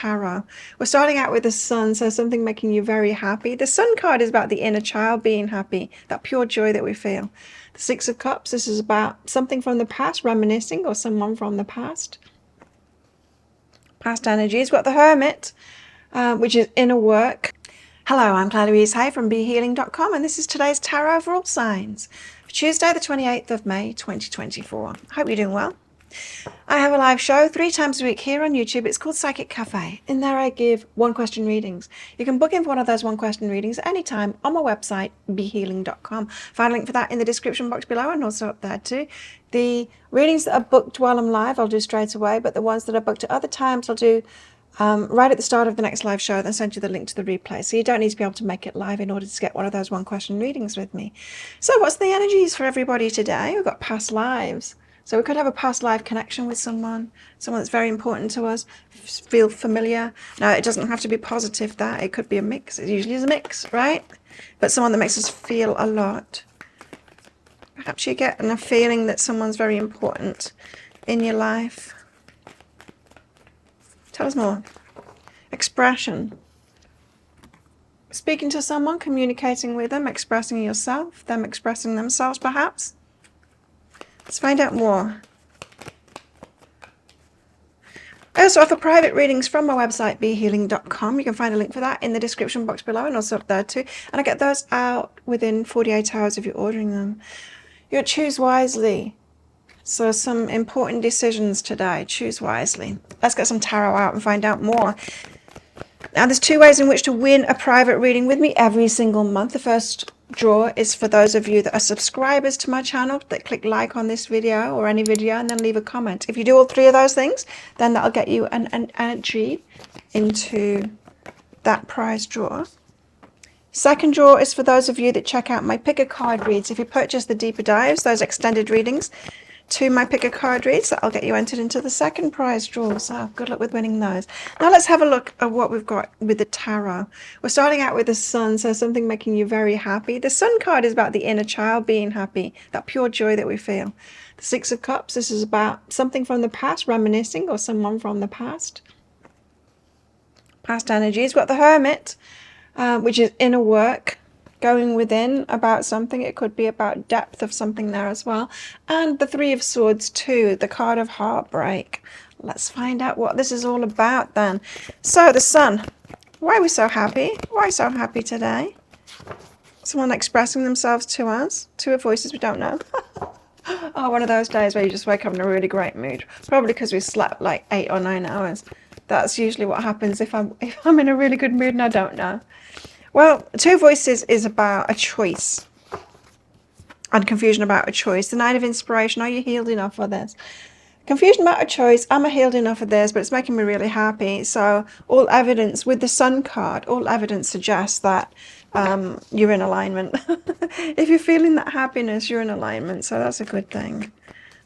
tarot. We're starting out with the sun, so something making you very happy. The sun card is about the inner child being happy, that pure joy that we feel. The Six of Cups, this is about something from the past, reminiscing, or someone from the past. Past energies. We've got the Hermit, which is inner work. Hello, I'm Claire Louise Hay from BeHealing.com, and this is today's tarot for all signs for Tuesday, the 28th of May, 2024. Hope you're doing well. I have a live show 3 times a week here on YouTube. It's called Psychic Cafe. In there I give one-question readings. You can book in for one of those one-question readings at any time on my website, BeHealing.com. Find a link for that in the description box below and also up there too. The readings that are booked while I'm live, I'll do straight away, but the ones that are booked at other times, I'll do right at the start of the next live show, then send you the link to the replay. So you don't need to be able to make it live in order to get one of those one-question readings with me. So what's the energies for everybody today? We've got past lives. So we could have a past life connection with someone that's very important to us, feel familiar. Now, it doesn't have to be positive, that. It could be a mix. It usually is a mix, right? But someone that makes us feel a lot. Perhaps you get a feeling that someone's very important in your life. Tell us more. Expression. Speaking to someone, communicating with them, expressing yourself, them expressing themselves, perhaps. Let's find out more. I also offer private readings from my website, BeHealing.com. You can find a link for that in the description box below and also up there too. And I get those out within 48 hours if you're ordering them. You'll choose wisely. So some important decisions today. Choose wisely. Let's get some tarot out and find out more. Now, there's 2 ways in which to win a private reading with me every single month. The first draw is for those of you that are subscribers to my channel that click like on this video or any video and then leave a comment. If you do all 3 of those things, then that'll get you an entry into that prize draw. Second draw is for those of you that check out my pick a card reads. If you purchase the deeper dives, those extended readings, to my pick a card reads, that'll get you entered into the second prize draw. So good luck with winning those. Now let's have a look at what we've got with the tarot. We're starting out with the sun, so something making you very happy. The sun card is about the inner child being happy, that pure joy that we feel. The Six of Cups, this is about something from the past, reminiscing, or someone from the past. Past energies. We've got the Hermit, which is inner work. Going within about something. It could be about depth of something there as well. And the Three of Swords too, the card of heartbreak. Let's find out what this is all about then. So the sun. Why are we so happy? Why so happy today? Someone expressing themselves to us. 2 of voices we don't know. Oh, one of those days where you just wake up in a really great mood. Probably because we slept like 8 or 9 hours. That's usually what happens if I'm in a really good mood and I don't know. Well, 2 voices is about a choice and confusion about a choice. The Nine of Inspiration, are you healed enough for this? Confusion about a choice, am I healed enough for this? But it's making me really happy. So all evidence with the Sun card, all evidence suggests that you're in alignment. If you're feeling that happiness, you're in alignment. So that's a good thing.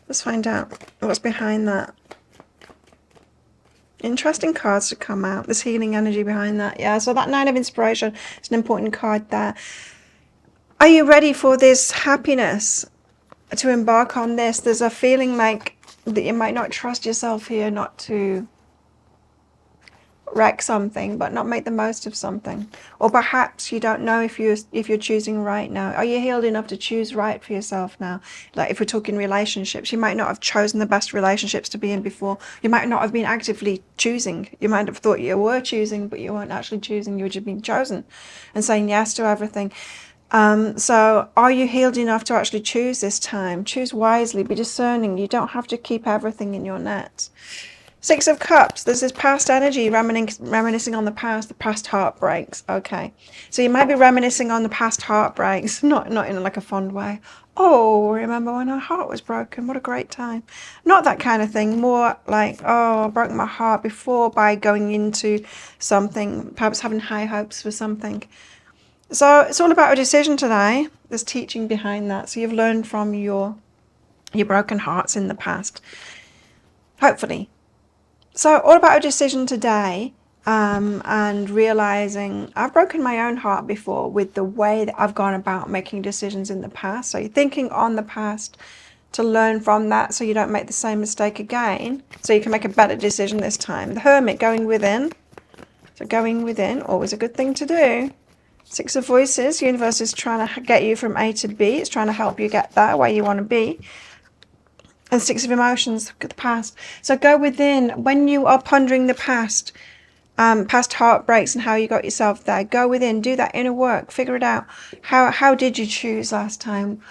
Let's find out what's behind that. Interesting cards to come out. There's healing energy behind that. Yeah, so that Nine of Inspiration is an important card there. Are you ready for this happiness? To embark on this? There's a feeling like that you might not trust yourself here, not to wreck something, but not make the most of something. Or perhaps you don't know if you're choosing right now. Are you healed enough to choose right for yourself now? Like if we're talking relationships, you might not have chosen the best relationships to be in before. You might not have been actively choosing. You might have thought you were choosing, but you weren't actually choosing. You were just being chosen and saying yes to everything. So are you healed enough to actually choose this time? Choose wisely, be discerning. You don't have to keep everything in your net. 6 of Cups, there's this past energy, reminiscing on the past heartbreaks. Okay, so you might be reminiscing on the past heartbreaks, not in like a fond way. Oh, remember when our heart was broken? What a great time. Not that kind of thing, more like, oh, I broke my heart before by going into something, perhaps having high hopes for something. So it's all about a decision today. There's teaching behind that. So you've learned from your broken hearts in the past, hopefully. So all about a decision today, and realizing I've broken my own heart before with the way that I've gone about making decisions in the past. So you're thinking on the past to learn from that so you don't make the same mistake again, so you can make a better decision this time. The Hermit going within. So going within, always a good thing to do. Six of Voices, universe is trying to get you from A to B. It's trying to help you get there where you want to be. And Six of Emotions, look at the past. So go within. When you are pondering the past, past heartbreaks and how you got yourself there, go within, do that inner work, figure it out. How did you choose last time?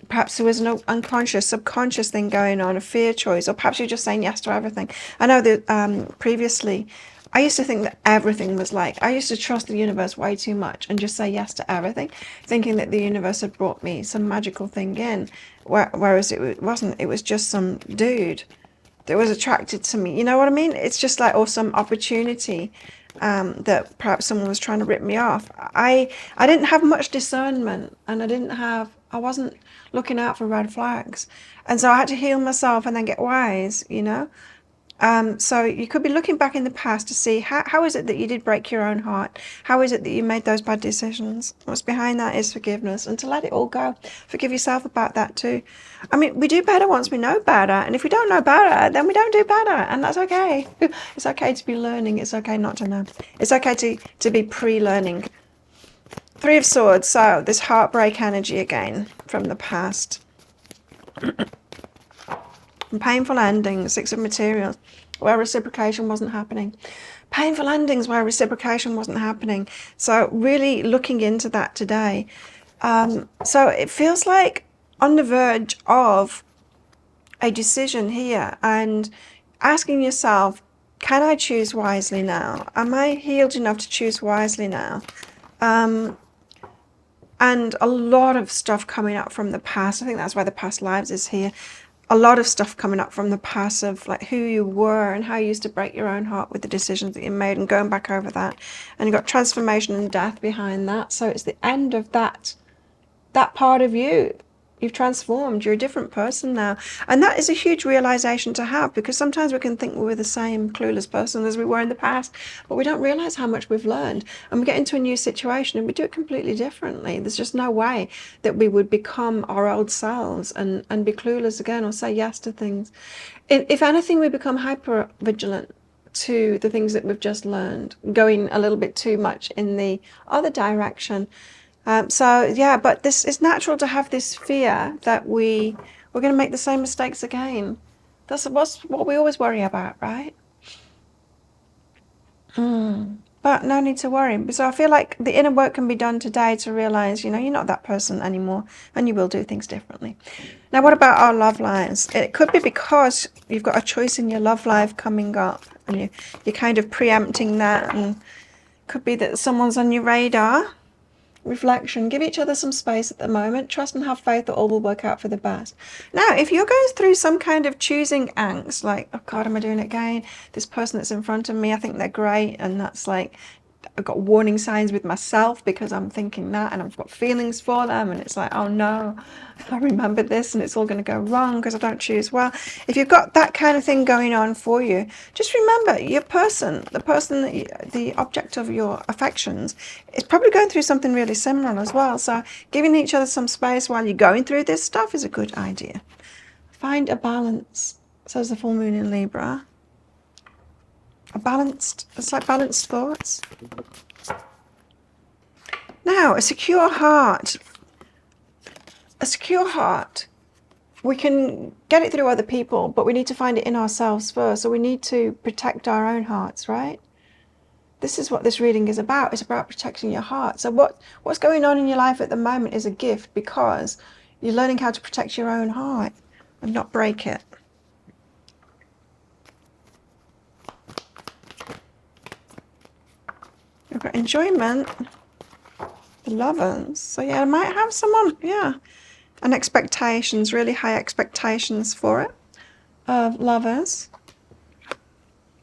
Perhaps there was an unconscious, subconscious thing going on, a fear choice, or perhaps you're just saying yes to everything. I know that previously I used to think that everything was like, I used to trust the universe way too much and just say yes to everything, thinking that the universe had brought me some magical thing in, whereas it wasn't. It was just some dude that was attracted to me. You know what I mean? It's just like, or some opportunity that perhaps someone was trying to rip me off. I didn't have much discernment, and I wasn't looking out for red flags. And so I had to heal myself and then get wise, you know? So you could be looking back in the past to see how is it that you did break your own heart? How is it that you made those bad decisions? What's behind that is forgiveness, and to let it all go. Forgive yourself about that too. I mean, we do better once we know better, and if we don't know better, then we don't do better, and that's okay. It's okay to be learning. It's okay not to know. It's okay to be pre-learning. Three of Swords, so this heartbreak energy again from the past. And painful endings, Six of Materials, where reciprocation wasn't happening. Painful endings where reciprocation wasn't happening. So really looking into that today. So it feels like on the verge of a decision here, and asking yourself, can I choose wisely now? Am I healed enough to choose wisely now? And a lot of stuff coming up from the past. I think that's why the past lives is here. A lot of stuff coming up from the past of like who you were and how you used to break your own heart with the decisions that you made, and going back over that. And you've got transformation and death behind that. So it's the end of that part of you. You've transformed. You're a different person now. And that is a huge realization to have, because sometimes we can think we're the same clueless person as we were in the past, but we don't realize how much we've learned. And we get into a new situation and we do it completely differently. There's just no way that we would become our old selves and be clueless again, or say yes to things. If anything, we become hyper vigilant to the things that we've just learned, going a little bit too much in the other direction. So yeah, but this is natural to have this fear that we're going to make the same mistakes again. That's what we always worry about, right? But no need to worry. So I feel like the inner work can be done today to realize, you're not that person anymore, and you will do things differently. Now, what about our love lives? It could be because you've got a choice in your love life coming up, and you're kind of preempting that, and could be that someone's on your radar. Reflection. Give each other some space at the moment. Trust and have faith that all will work out for the best. Now, if you're going through some kind of choosing angst, like, oh God, am I doing it again? This person that's in front of me, I think they're great, and that's like, I've got warning signs with myself because I'm thinking that, and I've got feelings for them, and it's like, oh no, I remember this and it's all going to go wrong because I don't choose well. If you've got that kind of thing going on for you, just remember your person, the object of your affections, is probably going through something really similar as well. So giving each other some space while you're going through this stuff is a good idea. Find a balance, says the full moon in Libra. It's like balanced thoughts. Now, a secure heart. A secure heart. We can get it through other people, but we need to find it in ourselves first. So we need to protect our own hearts, right? This is what this reading is about. It's about protecting your heart. So what's going on in your life at the moment is a gift, because you're learning how to protect your own heart and not break it. You've got enjoyment, the Lovers. So yeah, I might have someone, and expectations, really high expectations for it, of Lovers.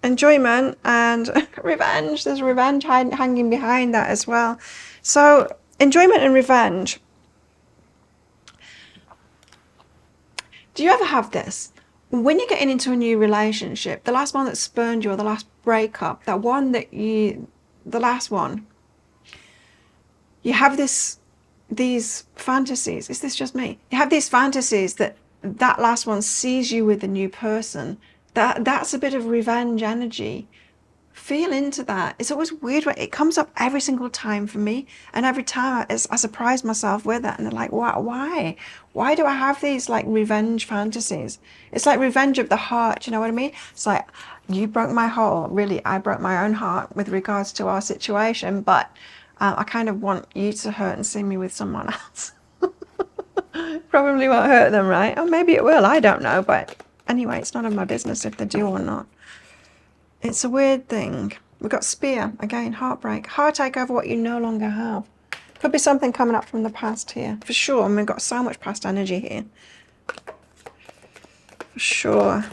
Enjoyment and revenge. There's revenge hanging behind that as well. So enjoyment and revenge. Do you ever have this? When you're getting into a new relationship, the last one that spurned you, or the last breakup, that one that the last one, you have these fantasies. Is this just me? You have these fantasies that last one sees you with a new person. That's a bit of revenge energy Feel into that. It's always weird when it comes up every single time for me, and every time I surprise myself with it, and they're like, why do I have these like revenge fantasies? It's like revenge of the heart, you know what I mean? It's like, you broke my heart. Really, I broke my own heart with regards to our situation, but I kind of want you to hurt and see me with someone else. Probably won't hurt them, right? Or maybe it will, I don't know, but anyway, it's none of my business if they do or not. It's a weird thing. We've got spear, again, heartbreak. Heartache over what you no longer have. Could be something coming up from the past here, for sure. And we've got so much past energy here. For sure.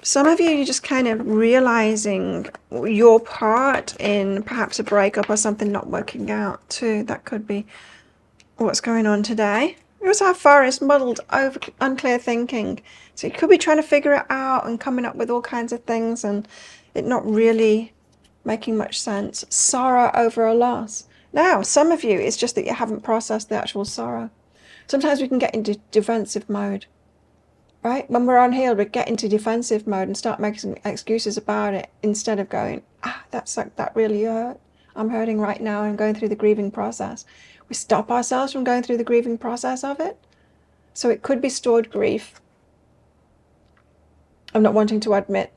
Some of you, you're just kind of realizing your part in perhaps a breakup or something not working out too. That could be what's going on today. We also have forest, muddled, over, unclear thinking. So you could be trying to figure it out and coming up with all kinds of things and it not really making much sense. Sorrow over a loss. Now, some of you, it's just that you haven't processed the actual sorrow. Sometimes we can get into defensive mode, right? When we're unhealed, we get into defensive mode and start making excuses about it instead of going, that really hurt. I'm hurting right now. I'm going through the grieving process. We stop ourselves from going through the grieving process of it. So it could be stored grief of not wanting to admit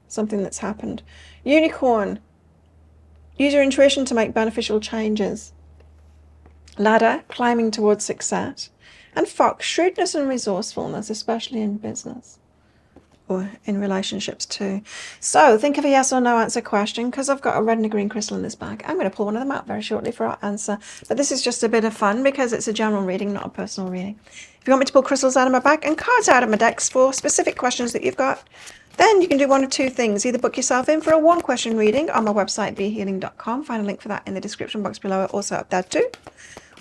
something that's happened. Unicorn. Use your intuition to make beneficial changes. Ladder, climbing towards success. And fox, shrewdness and resourcefulness, especially in business. Or in relationships too. So think of a yes or no answer question, because I've got a red and a green crystal in this bag. I'm going to pull one of them out very shortly for our answer. But this is just a bit of fun because it's a general reading, not a personal reading. If you want me to pull crystals out of my bag and cards out of my decks for specific questions that you've got, then you can do one of two things. Either book yourself in for a one-question reading on my website, behealing.com. Find a link for that in the description box below, also up there too.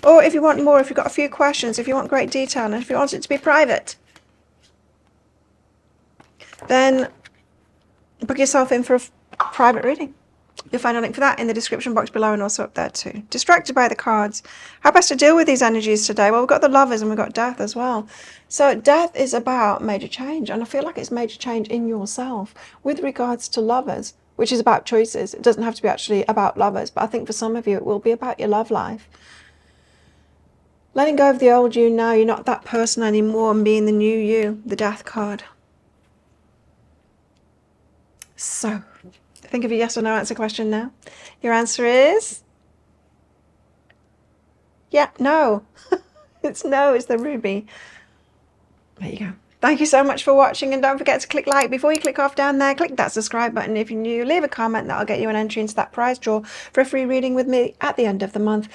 Or if you want more, if you've got a few questions, if you want great detail, and if you want it to be private, then book yourself in for a private reading. You'll find a link for that in the description box below and also up there too. Distracted by the cards. How best to deal with these energies today? Well, we've got the lovers and we've got death as well. So death is about major change, and I feel like it's major change in yourself with regards to lovers, which is about choices. It doesn't have to be actually about lovers, but I think for some of you it will be about your love life. Letting go of the old you now. You're not that person anymore, and being the new you, the death card. So, think of a yes or no answer question now. Your answer is... yeah, no. It's no, it's the ruby. There you go. Thank you so much for watching, and don't forget to click like before you click off down there. Click that subscribe button if you're new. Leave a comment, that'll get you an entry into that prize draw for a free reading with me at the end of the month.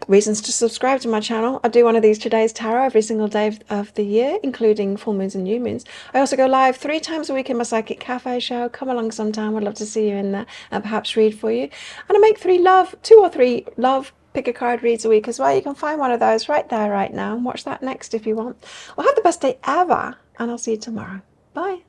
Reasons to subscribe to my channel. I do one of these today's tarot every single day of the year, including full moons and new moons. I also go live 3 times a week in my Psychic Cafe show. Come along sometime. I'd love to see you in there and perhaps read for you. And I make 2 or 3 love pick a card reads a week as well. You can find one of those right there right now and watch that next if you want. Well, have the best day ever, and I'll see you tomorrow. Bye.